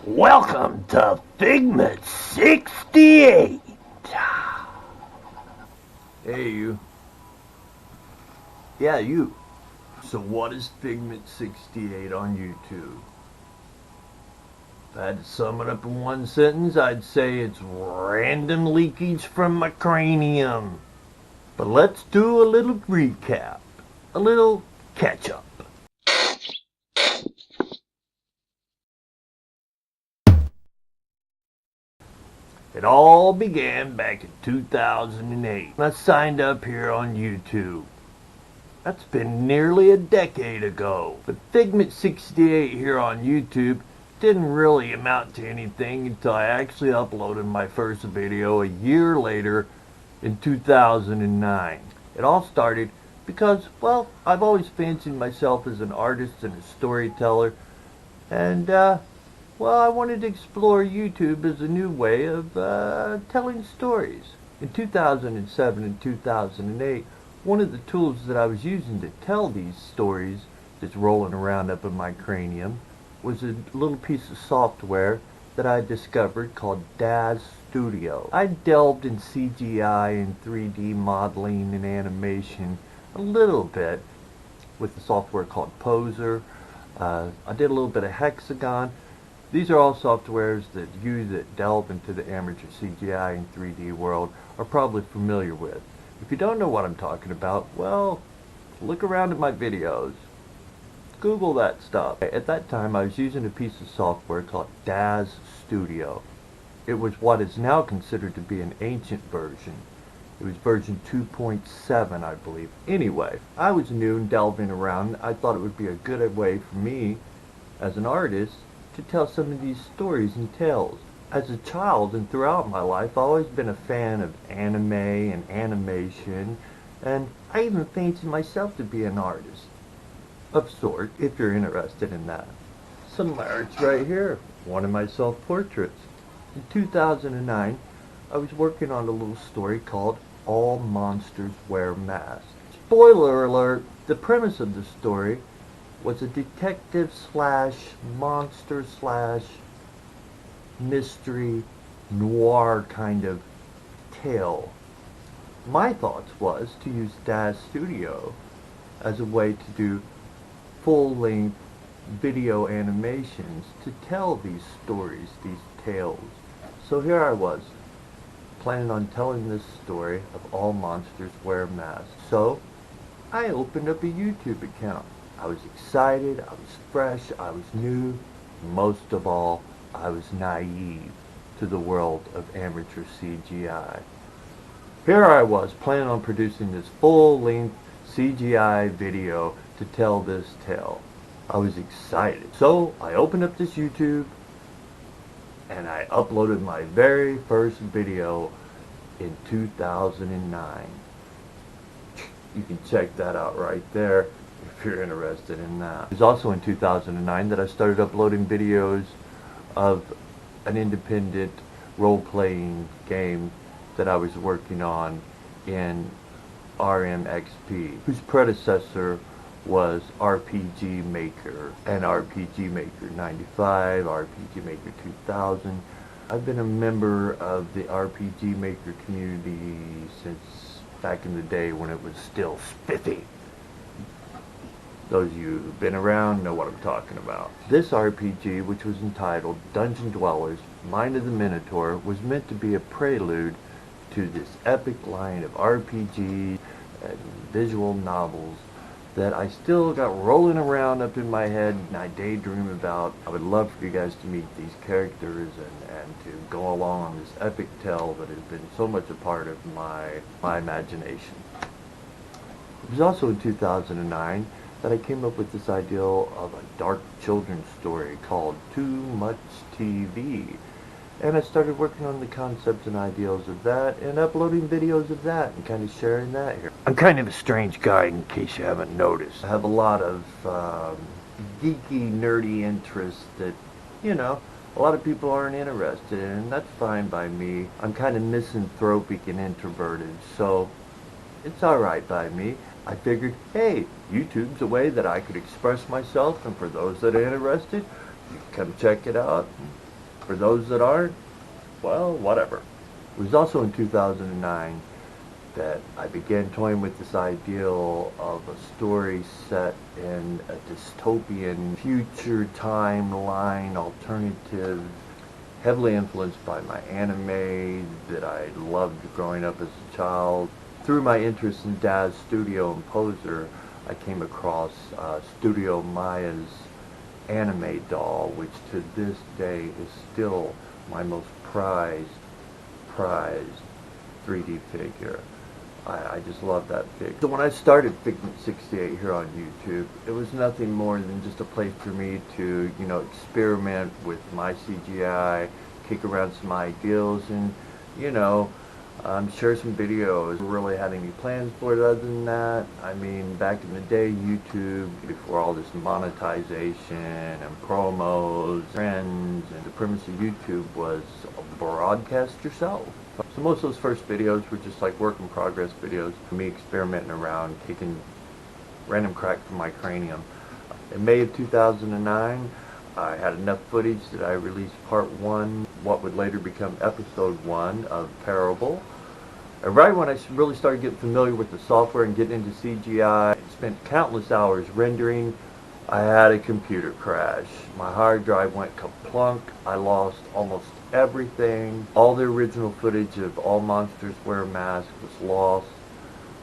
Welcome to Figment 68. Hey, you. Yeah, you. So what is Figment 68 on YouTube? If I had to sum it up in one sentence, I'd say it's random leakage from my cranium. But let's do a little recap. A little catch-up. It all began back in 2008 when I signed up here on YouTube. That's been nearly a decade ago. But Figment 68 here on YouTube didn't really amount to anything until I actually uploaded my first video a year later in 2009. It all started because, well, I've always fancied myself as an artist and a storyteller, and well, I wanted to explore YouTube as a new way of telling stories. In 2007 and 2008, one of the tools that I was using to tell these stories that's rolling around up in my cranium was a little piece of software that I discovered called DAZ Studio. I delved in CGI and 3D modeling and animation a little bit with the software called Poser. I did a little bit of Hexagon. These are all softwares that you that delve into the amateur CGI and 3D world are probably familiar with. If you don't know what I'm talking about, well, look around at my videos. Google that stuff. At that time, I was using a piece of software called DAZ Studio. It was what is now considered to be an ancient version. It was version 2.7, I believe. Anyway, I was new and delving around. I thought it would be a good way for me, as an artist, to tell some of these stories and tales. As a child and throughout my life, I've always been a fan of anime and animation, and I even fancied myself to be an artist of sort, if you're interested in that. Some arts right here, one of my self-portraits. In 2009, I was working on a little story called All Monsters Wear Masks. Spoiler alert, the premise of the story was a detective slash monster slash mystery noir kind of tale. My thoughts was to use DAZ Studio as a way to do full-length video animations to tell these stories, these tales. So here I was, planning on telling this story of All Monsters Wear Masks. So I opened up a YouTube account. I was excited, I was fresh, I was new. Most of all, I was naive to the world of amateur CGI. Here I was, planning on producing this full-length CGI video to tell this tale. I was excited. So I opened up this YouTube and I uploaded my very first video in 2009. You can check that out right there if you're interested in that. It was also in 2009 that I started uploading videos of an independent role-playing game that I was working on in RMXP, whose predecessor was RPG Maker and RPG Maker 95, RPG Maker 2000. I've been a member of the RPG Maker community since back in the day when it was still spiffy. Those of you who've been around know what I'm talking about. This RPG, which was entitled Dungeon Dwellers, Mind of the Minotaur, was meant to be a prelude to this epic line of RPGs and visual novels that I still got rolling around up in my head and I daydream about. I would love for you guys to meet these characters and to go along on this epic tale that has been so much a part of my imagination. It was also in 2009 that I came up with this idea of a dark children's story called Too Much TV. And I started working on the concepts and ideals of that and uploading videos of that and kind of sharing that here. I'm kind of a strange guy in case you haven't noticed. I have a lot of geeky, nerdy interests that, you know, a lot of people aren't interested in, and that's fine by me. I'm kind of misanthropic and introverted, so it's alright by me. I figured, hey, YouTube's a way that I could express myself, and for those that are interested, you can come check it out. For those that aren't, well, whatever. It was also in 2009 that I began toying with this ideal of a story set in a dystopian future timeline alternative, heavily influenced by my anime that I loved growing up as a child. Through my interest in Daz Studio and Poser, I came across Studio Maya's anime doll, which to this day is still my most prized 3D figure. I just love that figure. So when I started Figment 68 here on YouTube, it was nothing more than just a place for me to, you know, experiment with my CGI, kick around some ideals, and, you know, share some videos. I really had any plans for it other than that. I mean, back in the day, YouTube, before all this monetization and promos, trends, and the premise of YouTube was broadcast yourself. So most of those first videos were just like work in progress videos, me experimenting around, taking random crack from my cranium. In May of 2009, I had enough footage that I released part 1, what would later become episode 1 of Parable. And right when I really started getting familiar with the software and getting into CGI, I spent countless hours rendering, I had a computer crash. My hard drive went kaplunk. I lost almost everything. All the original footage of All Monsters Wear Masks was lost.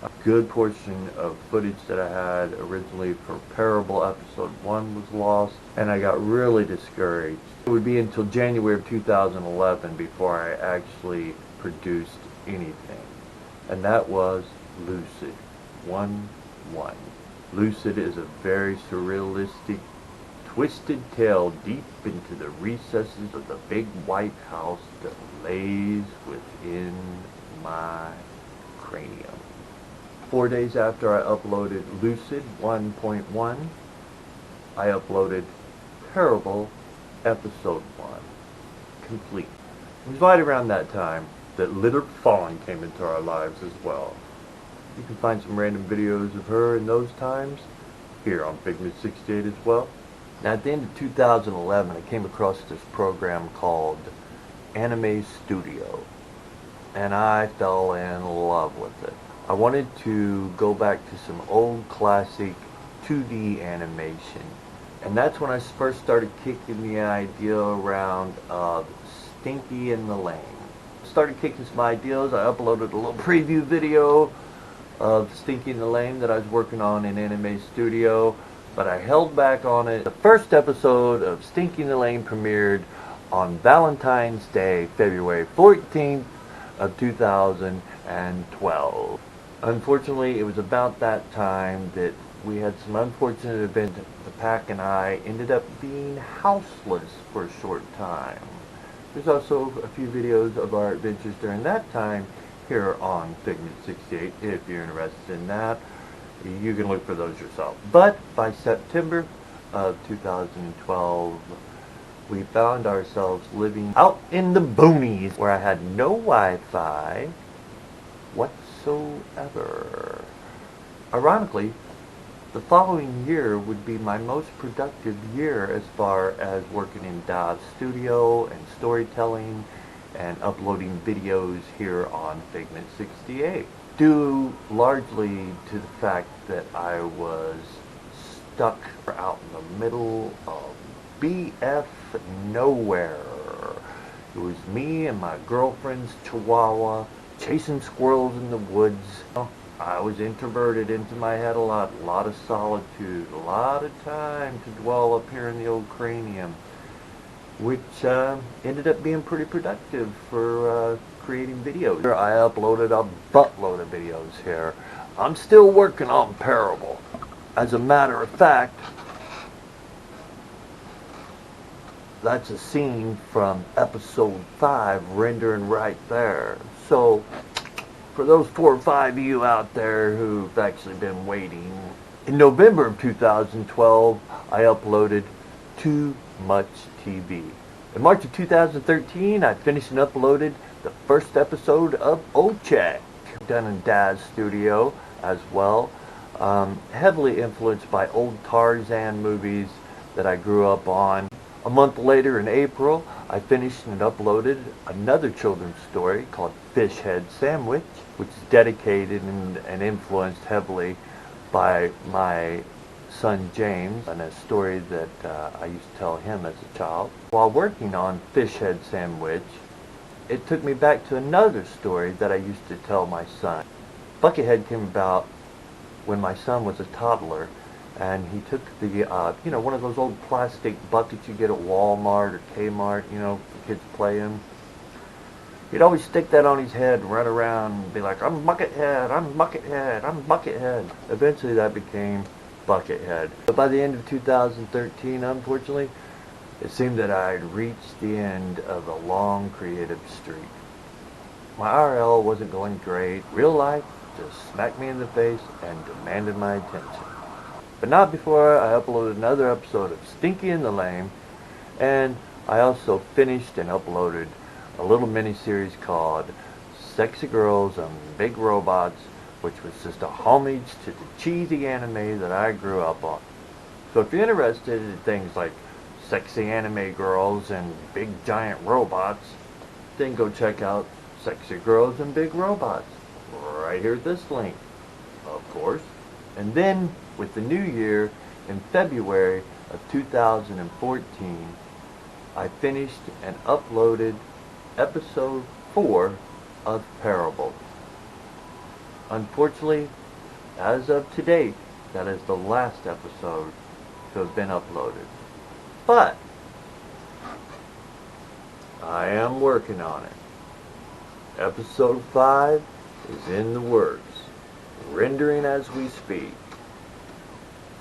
A good portion of footage that I had originally for Parable episode 1 was lost, and I got really discouraged. It would be until January of 2011 before I actually produced anything, and that was Lucid 1-1. Lucid is a very surrealistic, twisted tale deep into the recesses of the big white house that lays within my cranium. 4 days after I uploaded Lucid 1.1, I uploaded Parable episode 1, complete. It was right around that time that Lizard Fawn came into our lives as well. You can find some random videos of her in those times here on Figment 68 as well. Now at the end of 2011, I came across this program called Anime Studio, and I fell in love with it. I wanted to go back to some old classic 2D animation, and that's when I first started kicking the idea around of Stinky and the Lame. Started kicking some ideas. I uploaded a little preview video of Stinky and the Lame that I was working on in Anime Studio, but I held back on it. The first episode of Stinky and the Lame premiered on Valentine's Day, February 14th of 2012. Unfortunately, it was about that time that we had some unfortunate events. The pack and I ended up being houseless for a short time. There's also a few videos of our adventures during that time here on Figment 68. If you're interested in that, you can look for those yourself. But by September of 2012, we found ourselves living out in the boonies where I had no Wi-Fi whatsoever. Ironically, the following year would be my most productive year as far as working in Daz Studio and storytelling and uploading videos here on Figment 68. Due largely to the fact that I was stuck out in the middle of BF nowhere. It was me and my girlfriend's chihuahua chasing squirrels in the woods. I was introverted into my head a lot of solitude, a lot of time to dwell up here in the old cranium, which ended up being pretty productive for creating videos. I uploaded a buttload of videos here. I'm still working on Parable. As a matter of fact, that's a scene from episode 5 rendering right there. So for those 4 or 5 of you out there who've actually been waiting, in November of 2012, I uploaded Too Much TV. In March of 2013, I finished and uploaded the first episode of Ochek, done in Daz Studio as well. Heavily influenced by old Tarzan movies that I grew up on. A month later in April, I finished and uploaded another children's story called Fish Head Sandwich, which is dedicated and influenced heavily by my son James, and a story that I used to tell him as a child. While working on Fish Head Sandwich, it took me back to another story that I used to tell my son. Buckethead came about when my son was a toddler, and he took the, one of those old plastic buckets you get at Walmart or Kmart, for kids playing. He'd always stick that on his head and run around and be like, I'm Buckethead, I'm Buckethead, I'm Buckethead. Eventually that became Buckethead. But by the end of 2013, unfortunately, it seemed that I had reached the end of a long creative streak. My RL wasn't going great. Real life just smacked me in the face and demanded my attention. But not before I uploaded another episode of Stinky and the Lame, and I also finished and uploaded a little mini-series called Sexy Girls and Big Robots, which was just a homage to the cheesy anime that I grew up on. So if you're interested in things like sexy anime girls and big giant robots, then go check out Sexy Girls and Big Robots, right here at this link, of course. And then, with the new year, in February of 2014, I finished and uploaded episode 4 of Parable. Unfortunately, as of today, that is the last episode to have been uploaded. But I am working on it. Episode 5 is in the works, rendering as we speak.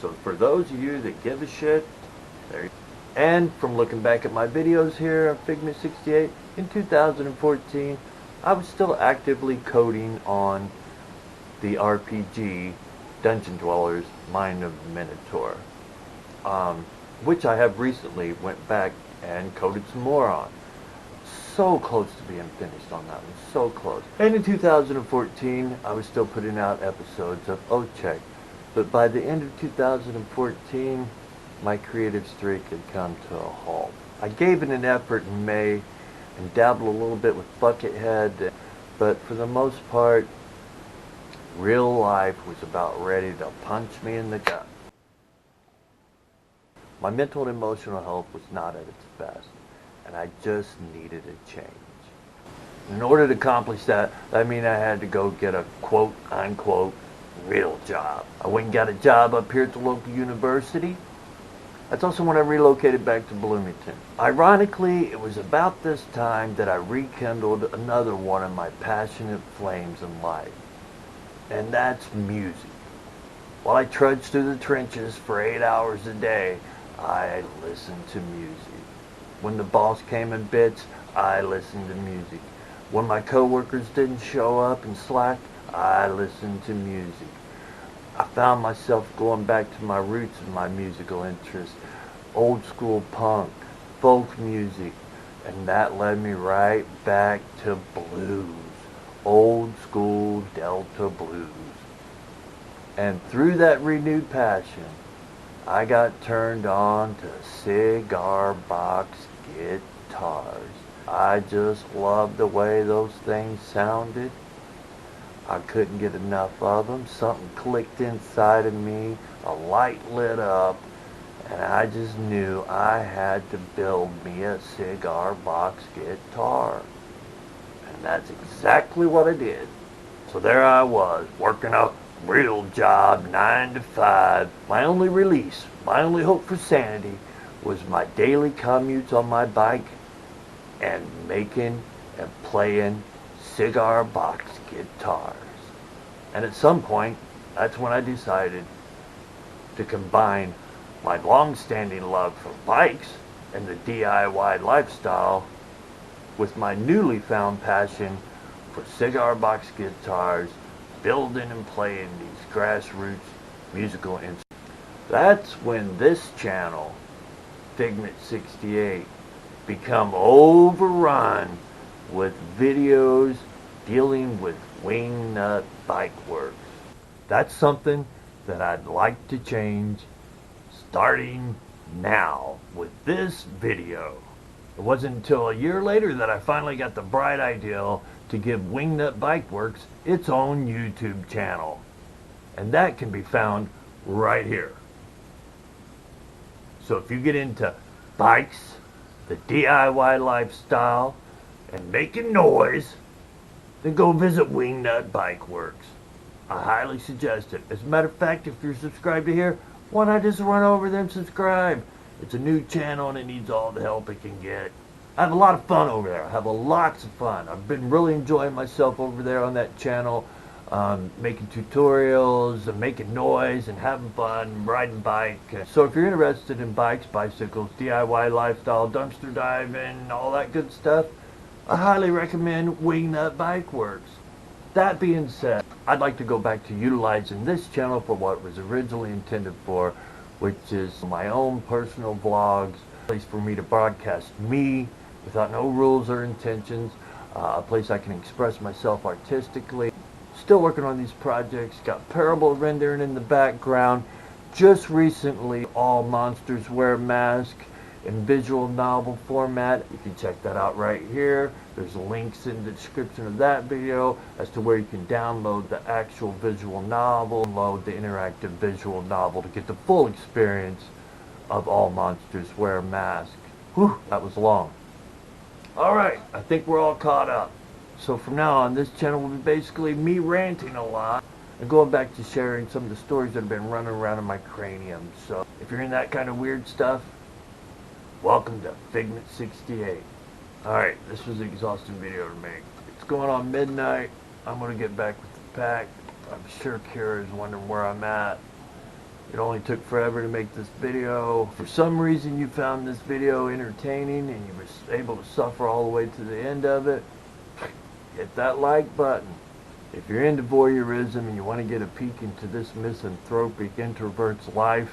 So for those of you that give a shit, there you go. And from looking back at my videos here on Figment 68, in 2014, I was still actively coding on the RPG Dungeon Dwellers Mind of Minotaur, which I have recently went back and coded some more on. So close to being finished on that one, so close. And in 2014, I was still putting out episodes of Ocheck. But by the end of 2014, my creative streak had come to a halt. I gave it an effort in May and dabbled a little bit with Buckethead, but for the most part, real life was about ready to punch me in the gut. My mental and emotional health was not at its best, and I just needed a change. In order to accomplish that, I had to go get a quote-unquote real job. I went and got a job up here at the local university. That's also when I relocated back to Bloomington. Ironically, it was about this time that I rekindled another one of my passionate flames in life, and that's music. While I trudged through the trenches for 8 hours a day, I listened to music. When the boss came and bitched, I listened to music. When my coworkers didn't show up and slacked, I listened to music. I found myself going back to my roots and my musical interests, old school punk, folk music, and that led me right back to blues, old school Delta blues. And through that renewed passion, I got turned on to cigar box guitars. I just loved the way those things sounded. I couldn't get enough of them. Something clicked inside of me, a light lit up, and I just knew I had to build me a cigar box guitar. And that's exactly what I did. So there I was, working a real job, 9 to 5. My only release, my only hope for sanity was my daily commutes on my bike and making and playing cigar box guitars. And at some point, that's when I decided to combine my long-standing love for bikes and the DIY lifestyle with my newly found passion for cigar box guitars, building and playing these grassroots musical instruments. That's when this channel, Figment 68, become overrun with videos dealing with wingnut bike works. That's something that I'd like to change starting Now, with this video, it wasn't until a year later that I finally got the bright idea to give Wingnut Bike Works its own YouTube channel. And that can be found right here. So if you get into bikes, the DIY lifestyle, and making noise, then go visit Wingnut Bike Works. I highly suggest it. As a matter of fact, if you're subscribed to here, why not just run over there and subscribe? It's a new channel and it needs all the help it can get. I have a lot of fun over there. I have lots of fun. I've been really enjoying myself over there on that channel, making tutorials and making noise and having fun, riding bike. So if you're interested in bikes, bicycles, DIY lifestyle, dumpster diving, all that good stuff, I highly recommend Wingnut Bike Works. That being said, I'd like to go back to utilizing this channel for what it was originally intended for, which is my own personal vlogs, a place for me to broadcast me without no rules or intentions, a place I can express myself artistically. Still working on these projects, got parable rendering in the background. Just recently, All Monsters Wear Masks in visual novel format. You can check that out right here. There's links in the description of that video as to where you can download the actual visual novel, load the interactive visual novel to get the full experience of All Monsters Wear Masks. Whew, that was long. Alright, I think we're all caught up. So from now on, this channel will be basically me ranting a lot and going back to sharing some of the stories that have been running around in my cranium. So if you're in that kind of weird stuff, welcome to Figment 68. Alright, this was an exhausting video to make. It's going on midnight. I'm going to get back with the pack. I'm sure Kira's wondering where I'm at. It only took forever to make this video. For some reason you found this video entertaining and you were able to suffer all the way to the end of it. Hit that like button. If you're into voyeurism and you want to get a peek into this misanthropic introvert's life,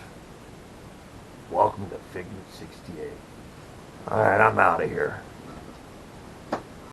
welcome to Figment 68. Alright, I'm out of here.